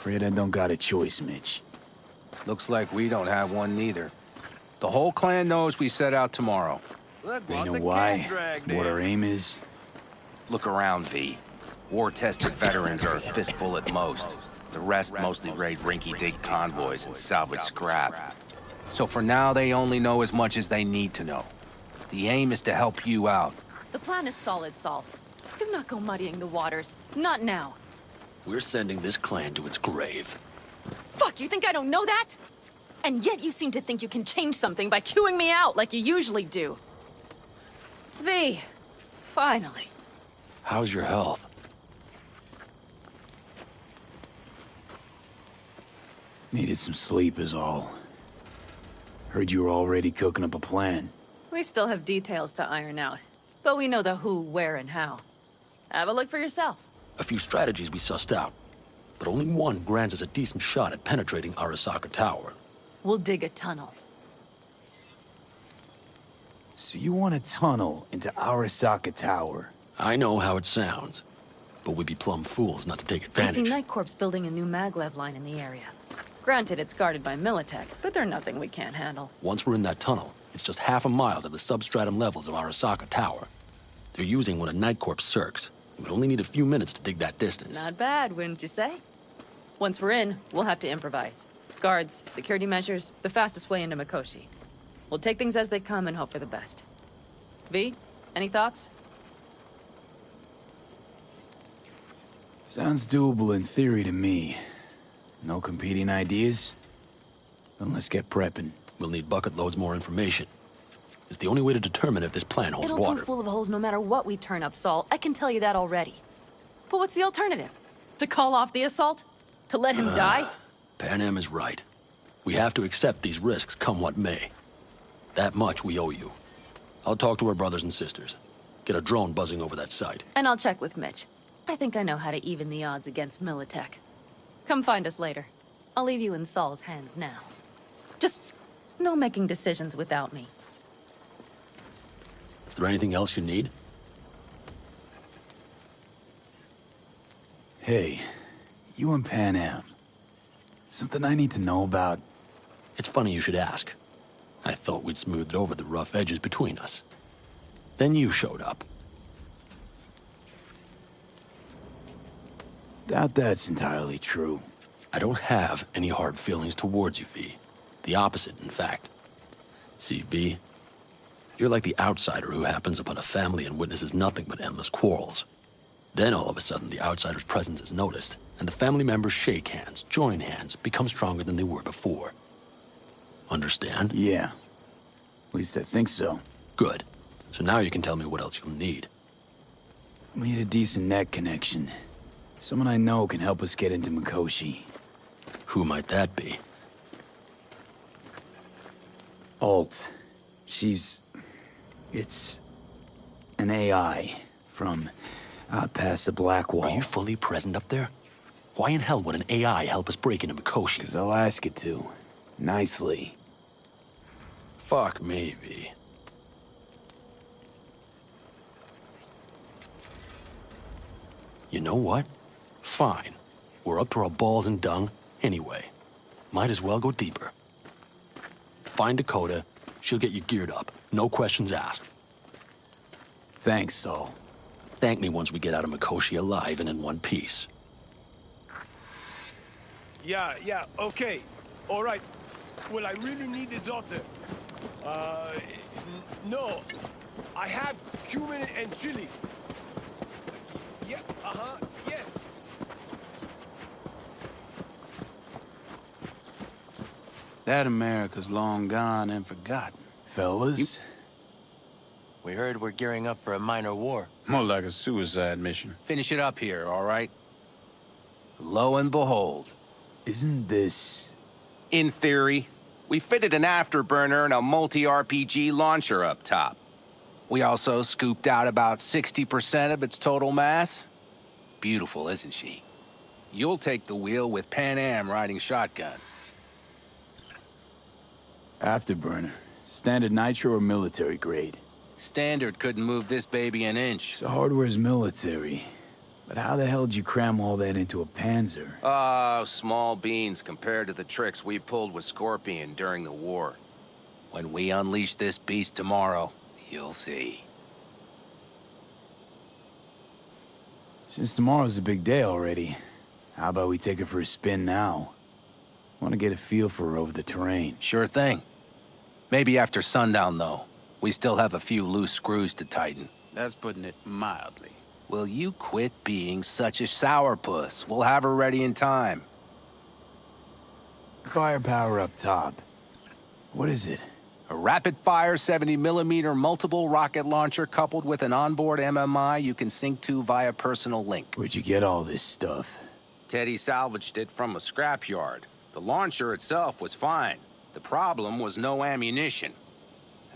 Afraid I don't got a choice, Mitch. Looks like we don't have one neither. The whole clan knows we set out tomorrow. They know why, what our aim is. Look around, V. War-tested veterans are a fistful at most. The rest mostly raid rinky-dink convoys and salvage scrap. So for now, they only know as much as they need to know. The aim is to help you out. The plan is solid, Saul. Do not go muddying the waters. Not now. We're sending this clan to its grave. Fuck, you think I don't know that? And yet you seem to think you can change something by chewing me out like you usually do. V, finally. How's your health? Needed some sleep is all. Heard you were already cooking up a plan. We still have details to iron out, but we know the who, where, and how. Have a look for yourself. A few strategies we sussed out, but only one grants us a decent shot at penetrating Arasaka Tower. We'll dig a tunnel. So you want a tunnel into Arasaka Tower? I know how it sounds, but we'd be plumb fools not to take I advantage. see Night Corps building a new maglev line in the area. Granted, it's guarded by Militech, but they're nothing we can't handle. Once we're in that tunnel, it's just half a mile to the substratum levels of Arasaka Tower. They're using one of Night Corps' circs. We'd only need a few minutes to dig that distance. Not bad, wouldn't you say? Once we're in, we'll have to improvise. Guards, security measures, the fastest way into Mikoshi. We'll take things as they come and hope for the best. V, any thoughts? Sounds doable in theory to me. No competing ideas? Then let's get prepping. We'll need bucket loads more information. It's the only way to determine if this plan holds It'll water. be full of holes no matter what we turn up, Saul. I can tell you that already. But what's the alternative? To call off the assault? To let him die? Pan is right. We have to accept these risks come what may. That much we owe you. I'll talk to our brothers and sisters. Get a drone buzzing over that site. And I'll check with Mitch. I think I know how to even the odds against Militech. Come find us later. I'll leave you in Saul's hands now. Just no making decisions without me. Is there anything else you need? Hey, you and Pan Am. Something I need to know about? It's funny you should ask. I thought we'd smoothed over the rough edges between us. Then you showed up. Doubt that's entirely true. I don't have any hard feelings towards you, V. The opposite, in fact. See, V, you're like the outsider who happens upon a family and witnesses nothing but endless quarrels. Then all of a sudden the outsider's presence is noticed, and the family members shake hands, join hands, become stronger than they were before. Understand? Yeah. At least I think so. Good. So now you can tell me what else you'll need. We need a decent net connection. Someone I know can help us get into Mikoshi. Who might that be? Alt. It's an AI from out past the Black Wall. Are you fully present up there? Why in hell would an AI help us break into Mikoshi? 'Cause I'll ask it to. Nicely. Fuck me, V. You know what? Fine. We're up to our balls in dung anyway. Might as well go deeper. Find Dakota. She'll get you geared up. No questions asked. Thanks, Saul. Thank me once we get out of Mikoshi alive and in one piece. Yeah, okay. All right. Well, I really need this otter. No. I have cumin and chili. Yeah, yes. That America's long gone and forgotten. Fellas? We heard we're gearing up for a minor war. More like a suicide mission. Finish it up here, all right? Lo and behold. Isn't this... In theory, we fitted an afterburner and a multi-RPG launcher up top. We also scooped out about 60% of its total mass. Beautiful, isn't she? You'll take the wheel with Pan Am riding shotgun. Afterburner. Standard nitro or military grade? Standard couldn't move this baby an inch. So hardware's military. But how the hell did you cram all that into a Panzer? Small beans compared to the tricks we pulled with Scorpion during the war. When we unleash this beast tomorrow, you'll see. Since tomorrow's a big day already, how about we take it for a spin now? Want to get a feel for her over the terrain. Sure thing. Maybe after sundown, though. We still have a few loose screws to tighten. That's putting it mildly. Will you quit being such a sourpuss? We'll have her ready in time. Firepower up top. What is it? A rapid-fire 70mm multiple rocket launcher coupled with an onboard MMI you can sync to via personal link. Where'd you get all this stuff? Teddy salvaged it from a scrapyard. The launcher itself was fine. The problem was no ammunition.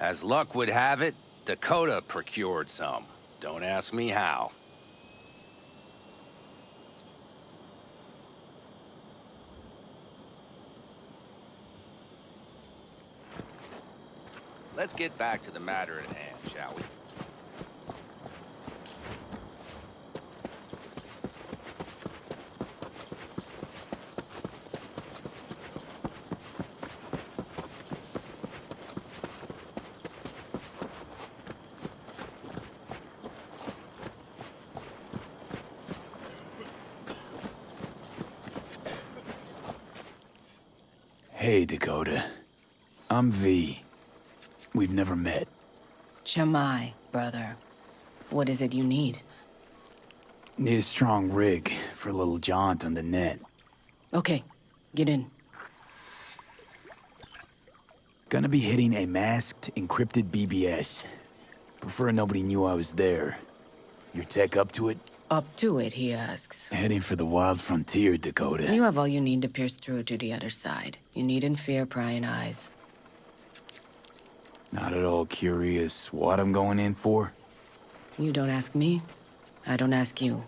As luck would have it, Dakota procured some. Don't ask me how. Let's get back to the matter at hand, shall we? Hey, Dakota. I'm V. We've never met. Chamai, brother. What is it you need? Need a strong rig for a little jaunt on the net. Okay, get in. Gonna be hitting a masked, encrypted BBS. Prefer nobody knew I was there. Your tech up to it? Up to it, he asks. Heading for the wild frontier, Dakota. You have all you need to pierce through to the other side. You needn't fear prying eyes. Not at all curious what I'm going in for? You don't ask me, I don't ask you.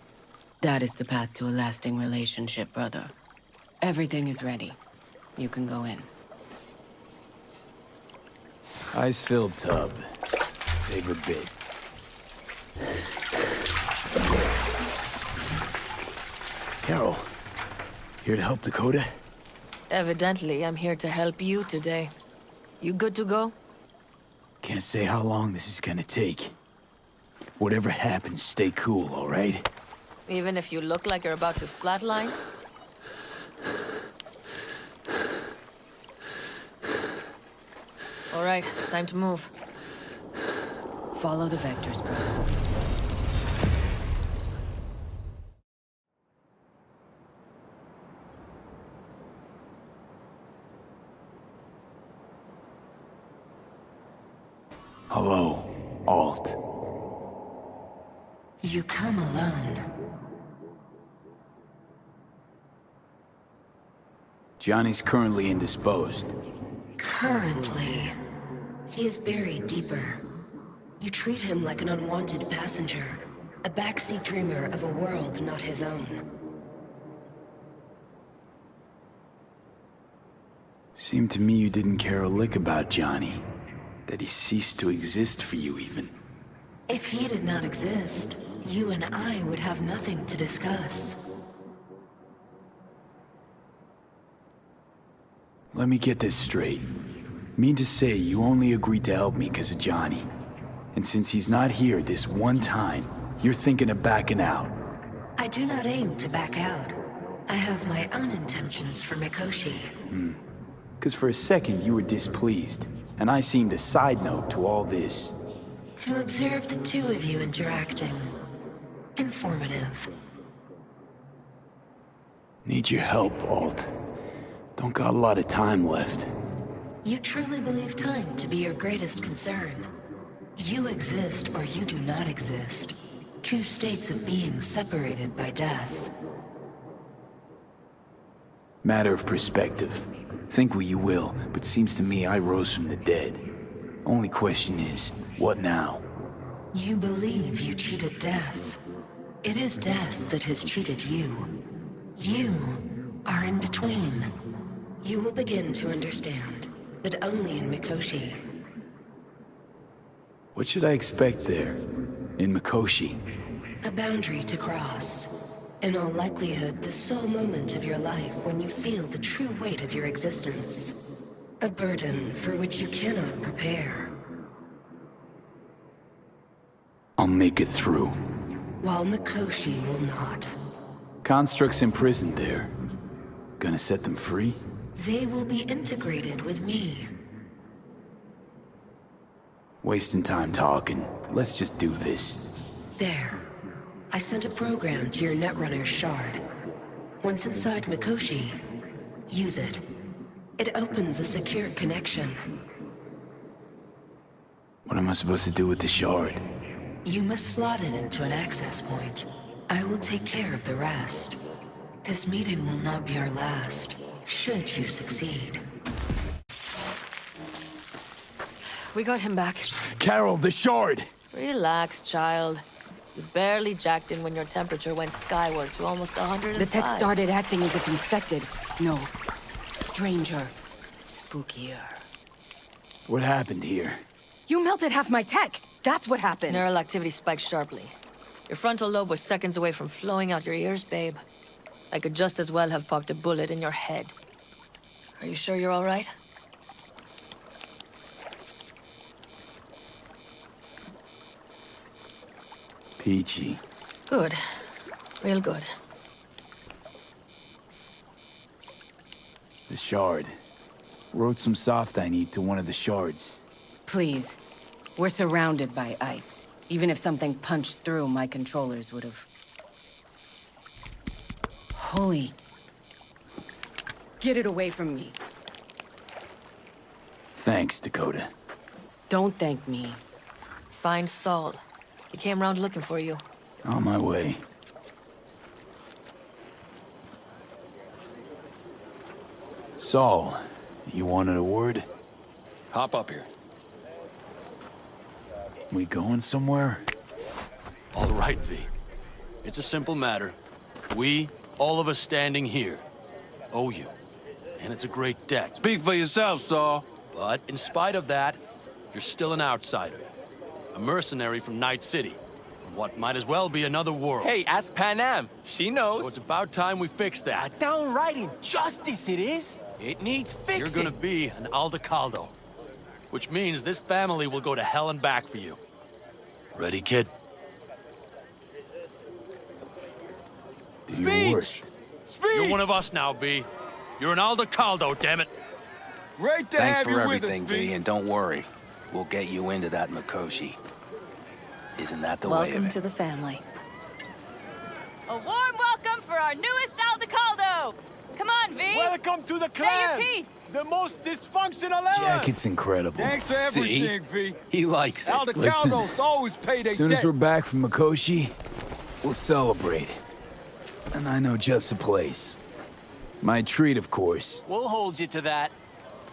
That is the path to a lasting relationship, brother. Everything is ready. You can go in. Ice-filled tub. Favorite bit. Carol, here to help Dakota? Evidently, I'm here to help you today. You good to go? Can't say how long this is gonna take. Whatever happens, stay cool, all right? Even if you look like you're about to flatline? All right, time to move. Follow the vectors, brother. Hello, Alt. You come alone. Johnny's currently indisposed. Currently. He is buried deeper. You treat him like an unwanted passenger, a backseat dreamer of a world not his own. Seemed to me you didn't care a lick about Johnny. That he ceased to exist for you, even. If he did not exist, you and I would have nothing to discuss. Let me get this straight. Mean to say you only agreed to help me because of Johnny. And since he's not here this one time, you're thinking of backing out. I do not aim to back out. I have my own intentions for Mikoshi. Because for a second you were displeased, and I seemed a side note to all this. To observe the two of you interacting. Informative. Need your help, Alt. Don't got a lot of time left. You truly believe time to be your greatest concern. You exist or you do not exist. Two states of being separated by death. Matter of perspective. Think what you will, but seems to me I rose from the dead. Only question is, what now? You believe you cheated death. It is death that has cheated you. You are in between. You will begin to understand, but only in Mikoshi. What should I expect there? In Mikoshi? A boundary to cross. In all likelihood, the sole moment of your life when you feel the true weight of your existence. A burden for which you cannot prepare. I'll make it through. While Mikoshi will not. Constructs imprisoned there. Gonna set them free? They will be integrated with me. Wasting time talking. Let's just do this. There. I sent a program to your Netrunner's shard. Once inside Mikoshi, use it. It opens a secure connection. What am I supposed to do with the shard? You must slot it into an access point. I will take care of the rest. This meeting will not be our last, should you succeed. We got him back. Carol, the shard! Relax, child. You barely jacked in when your temperature went skyward to almost 105. The tech started acting as if infected. No. Stranger. Spookier. What happened here? You melted half my tech! That's what happened! Neural activity spiked sharply. Your frontal lobe was seconds away from flowing out your ears, babe. I could just as well have popped a bullet in your head. Are you sure you're all right? Peachy. Good. Real good. The shard. Wrote some soft I need to one of the shards. Please. We're surrounded by ice. Even if something punched through, my controllers would have... Holy... Get it away from me. Thanks, Dakota. Don't thank me. Find Saul. He came round looking for you. On my way. Saul, you wanted a word? Hop up here. We going somewhere? All right, V. It's a simple matter. We, all of us standing here, owe you. And it's a great debt. Speak for yourself, Saul. But in spite of that, you're still an outsider. A mercenary from Night City. From what might as well be another world. Hey, ask Panam. She knows. So it's about time we fix that. A downright injustice it is. It needs fixing. You're gonna be an Aldecaldo. Which means this family will go to hell and back for you. Ready, kid? Do your worst. Speech! You're one of us now, B. You're an Aldecaldo, damn it. Great to Thanks have for you everything, with us, V, and don't worry. We'll get you into that Mikoshi. Isn't that the way of Welcome it? to the family. A warm welcome for our newest Aldecaldo! Come on, V! Welcome to the Say clan! your piece! The most dysfunctional ever! Jacket's incredible. Thanks for everything, V. He likes it. Aldecaldos always pay their As soon as debt. we're back from Mikoshi, we'll celebrate. And I know just a place. My treat, of course. We'll hold you to that.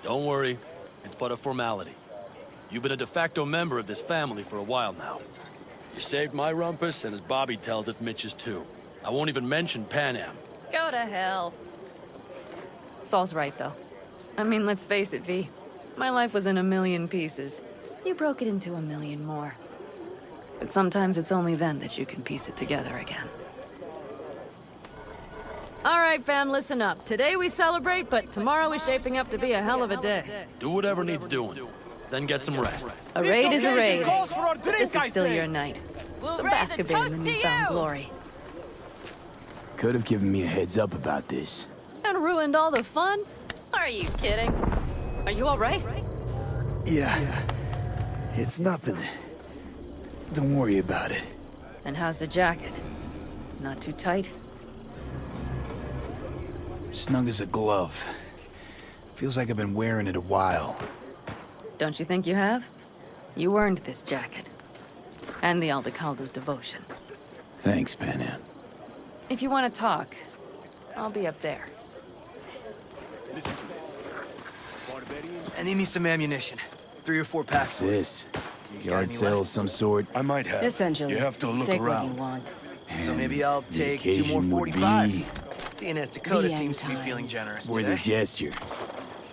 Don't worry. It's but a formality. You've been a de facto member of this family for a while now. You saved my rumpus, and as Bobby tells it, Mitch's too. I won't even mention Panam. Go to hell. Saul's right, though. I mean, let's face it, V. My life was in a million pieces. You broke it into a million more. But sometimes it's only then that you can piece it together again. All right, fam, listen up. Today we celebrate, but tomorrow is shaping up to be a hell of a day. Do whatever needs doing. Then get some rest. A raid is a raid. Calls for a drink, This is I still say. your night. We'll So raise a bask a bit in toast the to newfound you! glory. Could have given me a heads up about this. And ruined all the fun? Are you kidding? Are you all right? Yeah. It's nothing. Don't worry about it. And how's the jacket? Not too tight? Snug as a glove. Feels like I've been wearing it a while. Don't you think you have? You earned this jacket. And the Aldecaldo's devotion. Thanks, Panam. If you want to talk, I'll be up there. Listen to this. Barbarians. I need me some ammunition. 3 or 4 packs. This? You got Yard any sale of left? some sort? I might have. Essentially. You have to look Take around. what you want. So And maybe I'll the take 2 more occasion would 45s. be Seeing as Dakota The end seems to be times. feeling generous worth a today. gesture.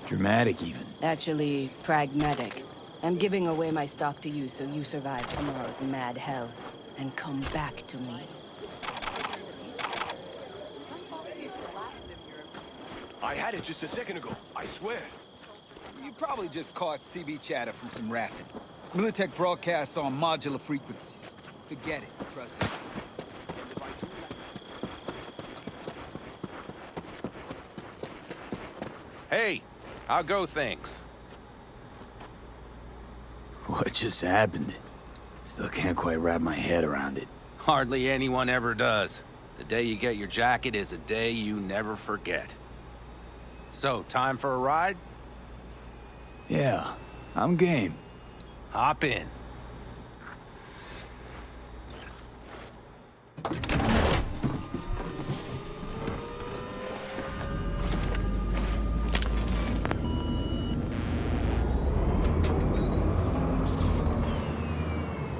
Dramatic, even. Actually, pragmatic. I'm giving away my stock to you so you survive tomorrow's mad hell and come back to me. I had it just a second ago, I swear. You probably just caught CB chatter from some raffing. Militech broadcasts on modular frequencies. Forget it, trust me. Hey, how go things? What just happened? Still can't quite wrap my head around it. Hardly anyone ever does. The day you get your jacket is a day you never forget. So, time for a ride? Yeah, I'm game. Hop in.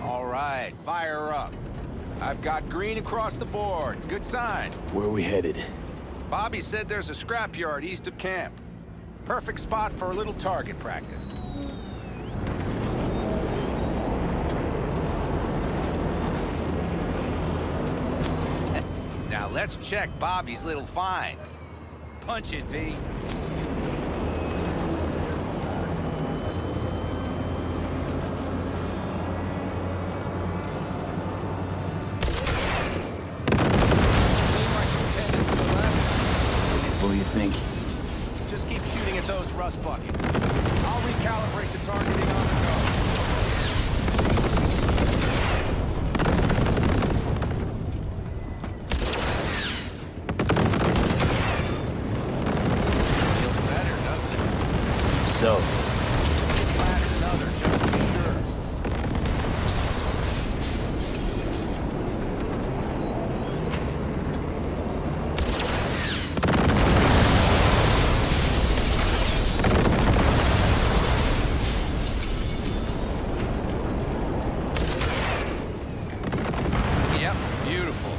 All right, fire up. I've got green across the board. Good sign. Where are we headed? Bobby said there's a scrapyard east of camp. Perfect spot for a little target practice. Now let's check Bobby's little find. Punch it, V. What do you think? Just keep shooting at those rust buckets. I'll recalibrate the targeting on the go. Feels better, doesn't it? So, Flash another, just to be sure. Yep, beautiful.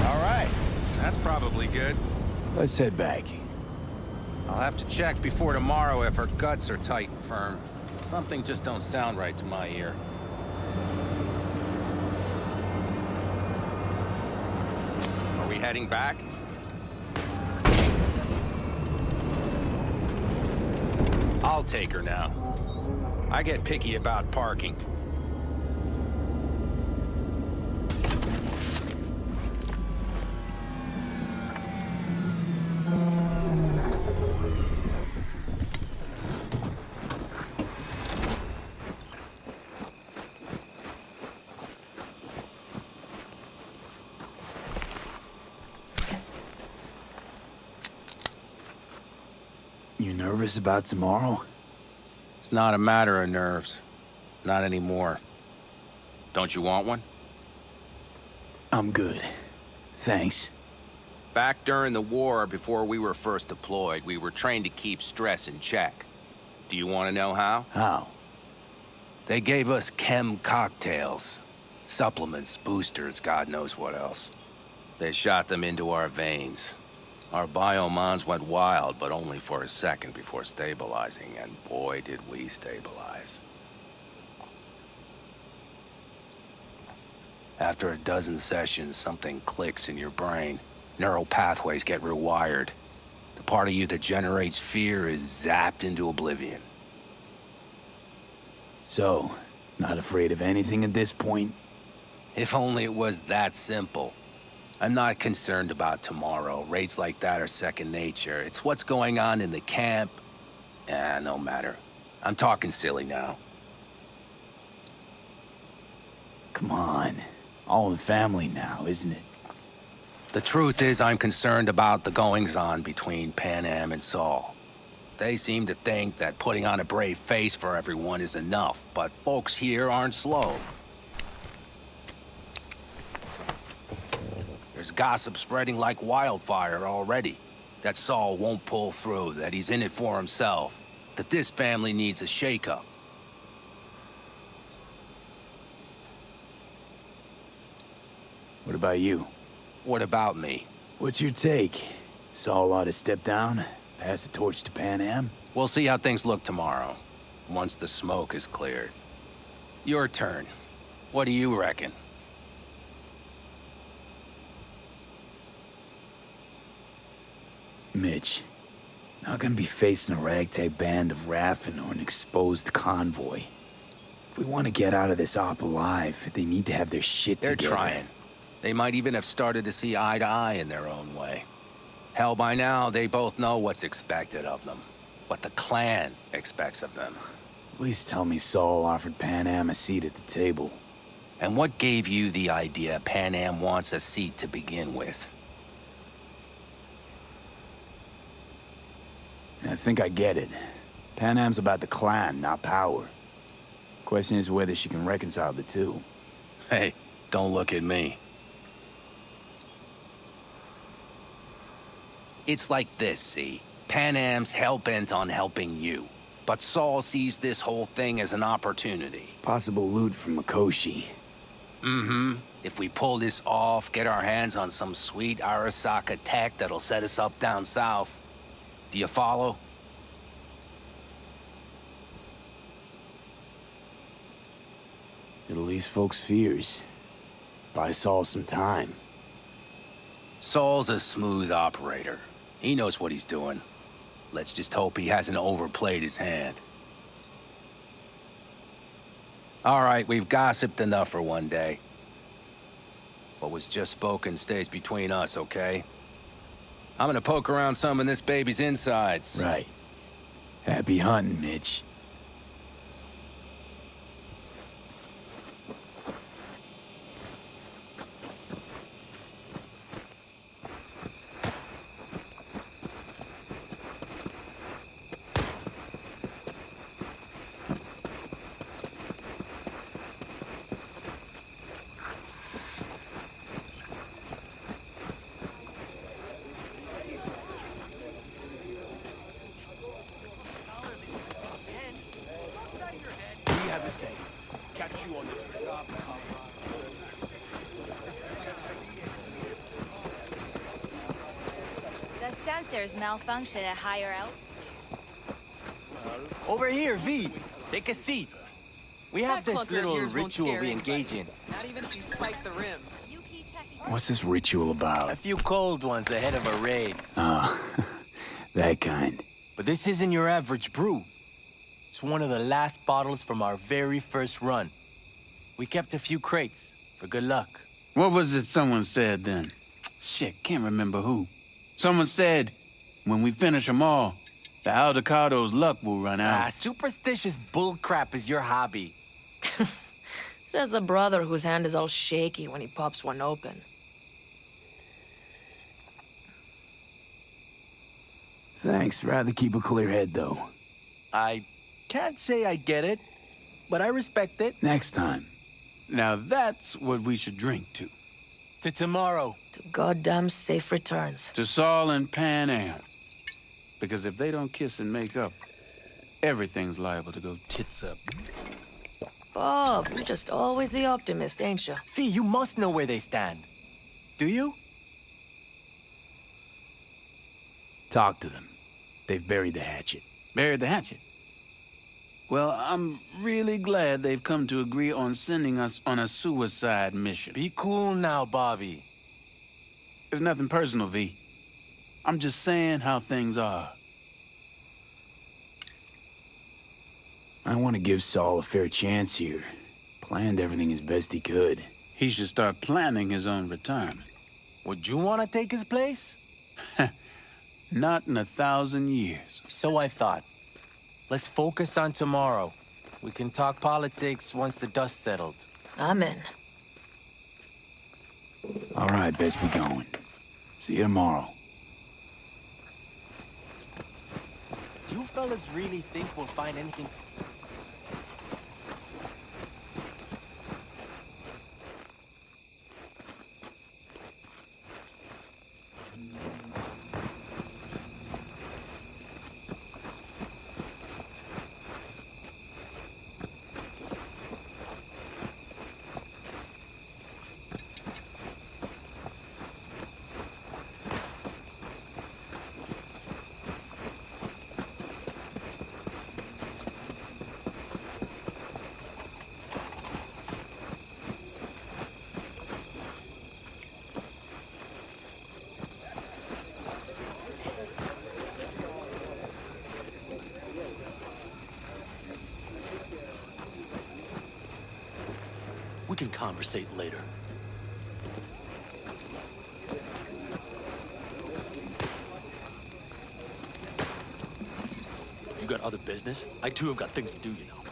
All right, that's probably good. let's head back. I'll have to check before tomorrow if her guts are tight and firm. Something just don't sound right to my ear. Are we heading back? I'll take her now. I get picky about parking. You nervous about tomorrow? It's not a matter of nerves. Not anymore. Don't you want one? I'm good. Thanks. Back during the war, before we were first deployed, we were trained to keep stress in check. Do you want to know how? How? They gave us chem cocktails. Supplements, boosters, God knows what else. They shot them into our veins. Our biomons went wild, but only for a second before stabilizing, and boy did we stabilize. After a dozen sessions, something clicks in your brain. Neural pathways get rewired. The part of you that generates fear is zapped into oblivion. So, not afraid of anything at this point? If only it was that simple. I'm not concerned about tomorrow. Raids like that are second nature. It's what's going on in the camp. No matter. I'm talking silly now. Come on. All in the family now, isn't it? The truth is, I'm concerned about the goings-on between Pan Am and Saul. They seem to think that putting on a brave face for everyone is enough, but folks here aren't slow. There's gossip spreading like wildfire already. That Saul won't pull through, that he's in it for himself, that this family needs a shakeup. What about you? What about me? What's your take? Saul ought to step down, pass the torch to Pan Am? We'll see how things look tomorrow, once the smoke is cleared. Your turn. What do you reckon? Mitch, not gonna be facing a ragtag band of Raffin or an exposed convoy. If we want to get out of this op alive, they need to have their shit They're together. trying. They might even have started to see eye to eye in their own way. Hell, by now, they both know what's expected of them. What the clan expects of them. At least tell me Saul offered Pan Am a seat at the table. And what gave you the idea Pan Am wants a seat to begin with? I think I get it. Pan Am's about the clan, not power. Question is whether she can reconcile the two. Hey, don't look at me. It's like this, see? Pan Am's hell-bent on helping you. But Saul sees this whole thing as an opportunity. Possible loot from Mikoshi. Mm-hmm. If we pull this off, get our hands on some sweet Arasaka tech that'll set us up down south. Do you follow? It'll ease folks' fears. Buy Saul some time. Saul's a smooth operator. He knows what he's doing. Let's just hope he hasn't overplayed his hand. All right, we've gossiped enough for one day. What was just spoken stays between us, okay? I'm gonna poke around some of this baby's insides. Right. Happy hunting, Mitch. The sensors malfunction at higher out. Over here, V. Take a seat. We have this little ritual we engage in. Not even if you spike the rims. What's this ritual about? A few cold ones ahead of a raid. Oh, that kind. But this isn't your average brew. It's one of the last bottles from our very first run. We kept a few crates for good luck. What was it someone said then? Shit, can't remember who. Someone said, when we finish them all, the Aldecado's luck will run out. Superstitious bullcrap is your hobby. Says the brother whose hand is all shaky when he pops one open. Thanks. Rather keep a clear head, though. I can't say I get it, but I respect it. Next time. Now that's what we should drink to. To tomorrow. To goddamn safe returns. To Saul and Pan Am. Because if they don't kiss and make up, everything's liable to go tits up. Bob, you're just always the optimist, ain't you? Fee, you must know where they stand. Do you? Talk to them. They've buried the hatchet. Buried the hatchet? Well, I'm really glad they've come to agree on sending us on a suicide mission. Be cool now, Bobby. It's nothing personal, V. I'm just saying how things are. I want to give Saul a fair chance here. Planned everything as best he could. He should start planning his own retirement. Would you want to take his place? Not in 1,000 years. So I thought. Let's focus on tomorrow. We can talk politics once the dust settled. Amen. All right, best be going. See you tomorrow. Do you fellas really think we'll find anything? We can conversate later. You got other business? I too have got things to do, you know.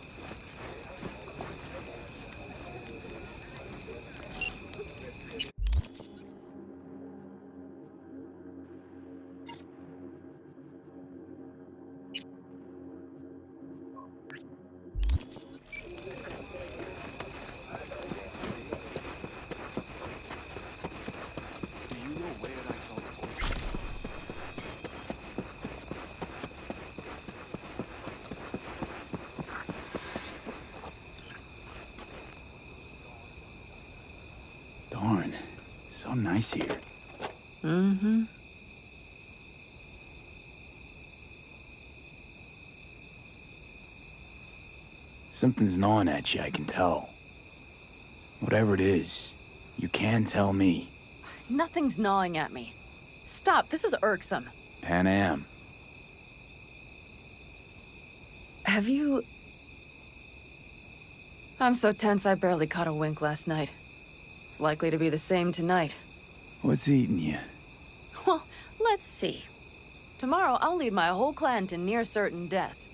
Darn, so nice here. Mm-hmm. Something's gnawing at you, I can tell. Whatever it is, you can tell me. Nothing's gnawing at me. Stop, this is irksome. Pan Am. Have you... I'm so tense I barely caught a wink last night. It's likely to be the same tonight. What's eating you? Well, let's see. Tomorrow I'll lead my whole clan to near certain death.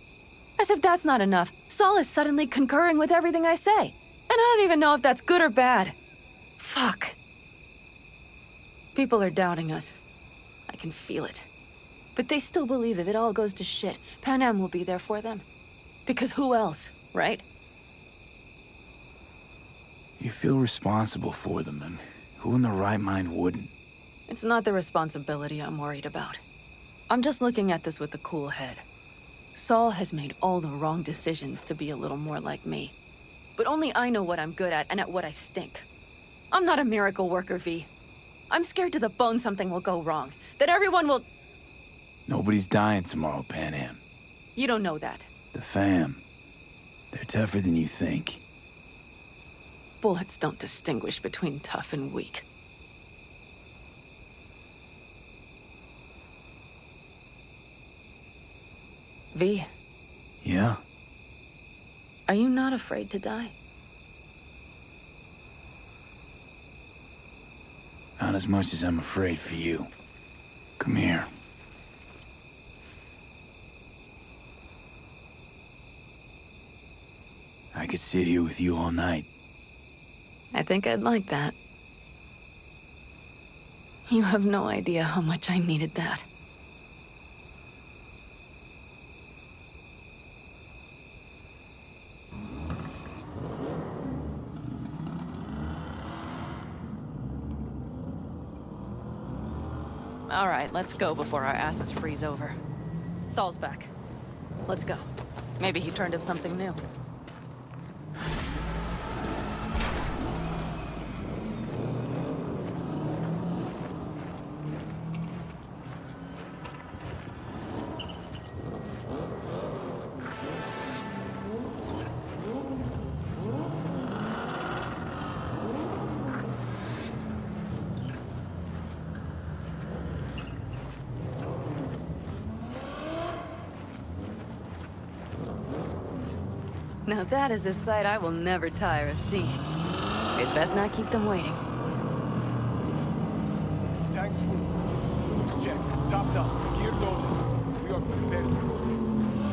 As if that's not enough, Saul is suddenly concurring with everything I say. And I don't even know if that's good or bad. Fuck. People are doubting us. I can feel it. But they still believe if it all goes to shit, Pan Am will be there for them. Because who else, right? You feel responsible for them, and who in their right mind wouldn't? It's not the responsibility I'm worried about. I'm just looking at this with a cool head. Saul has made all the wrong decisions to be a little more like me. But only I know what I'm good at and at what I stink. I'm not a miracle worker, V. I'm scared to the bone something will go wrong. That everyone will... Nobody's dying tomorrow, Pan Am. You don't know that. The fam. They're tougher than you think. Bullets don't distinguish between tough and weak. V, Yeah? are you not afraid to die? Not as much as I'm afraid for you. Come here. I could sit here with you all night. I think I'd like that. You have no idea how much I needed that. All right, let's go before our asses freeze over. Saul's back. Let's go. Maybe he turned up something new. Now that is a sight I will never tire of seeing. We'd best not keep them waiting. Tanks full. Fluids checked. Topped up. Gear loaded. We are prepared to go.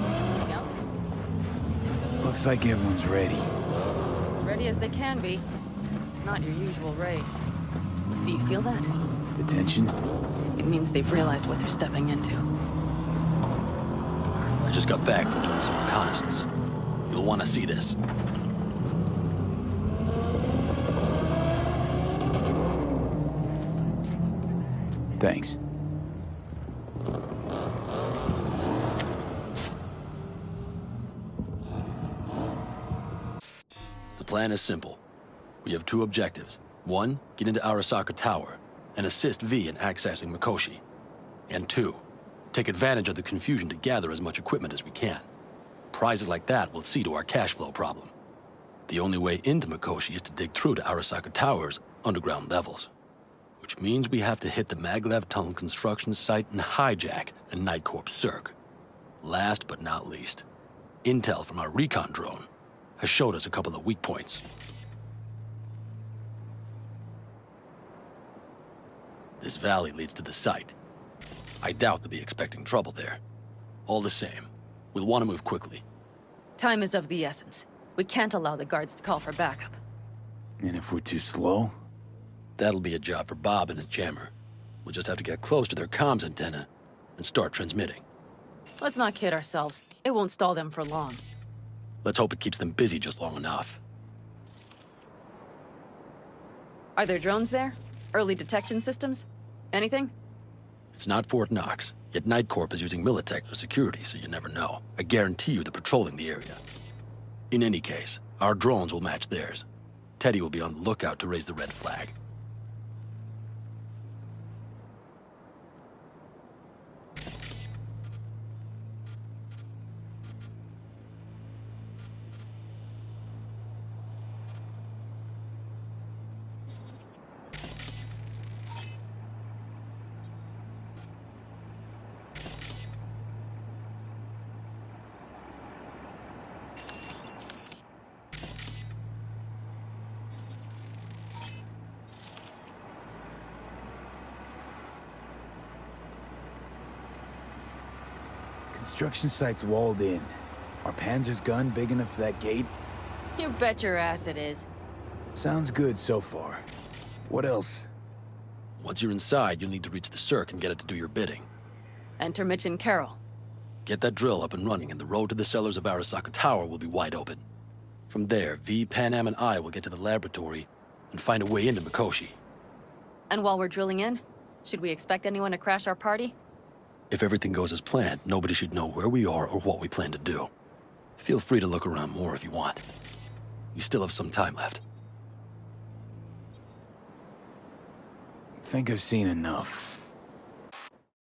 Anything else? Looks like everyone's ready. As ready as they can be. It's not your usual raid. Do you feel that? The tension? It means they've realized what they're stepping into. I just got back from doing some reconnaissance. You'll want to see this. Thanks. The plan is simple. We have two objectives. One, get into Arasaka Tower and assist V in accessing Mikoshi. And two, take advantage of the confusion to gather as much equipment as we can. Prizes like that will see to our cash flow problem. The only way into Mikoshi is to dig through to Arasaka Tower's underground levels. Which means we have to hit the Maglev Tunnel construction site and hijack a Night Corps Cirque. Last but not least, intel from our recon drone has showed us a couple of weak points. This valley leads to the site. I doubt they'll be expecting trouble there. All the same, we'll want to move quickly. Time is of the essence. We can't allow the guards to call for backup. And if we're too slow? That'll be a job for Bob and his jammer. We'll just have to get close to their comms antenna and start transmitting. Let's not kid ourselves. It won't stall them for long. Let's hope it keeps them busy just long enough. Are there drones there? Early detection systems? Anything? It's not Fort Knox, yet Night Corp is using Militech for security, so you never know. I guarantee you they're patrolling the area. In any case, our drones will match theirs. Teddy will be on the lookout to raise the red flag. Construction site's walled in. Are Panzer's gun big enough for that gate? You bet your ass it is. Sounds good so far. What else? Once you're inside, you'll need to reach the circ and get it to do your bidding. Enter Mitch and Carol. Get that drill up and running, and the road to the cellars of Arasaka Tower will be wide open. From there, V, Panam, and I will get to the laboratory and find a way into Mikoshi. And while we're drilling in, should we expect anyone to crash our party? If everything goes as planned, nobody should know where we are or what we plan to do. Feel free to look around more if you want. You still have some time left. Think I've seen enough.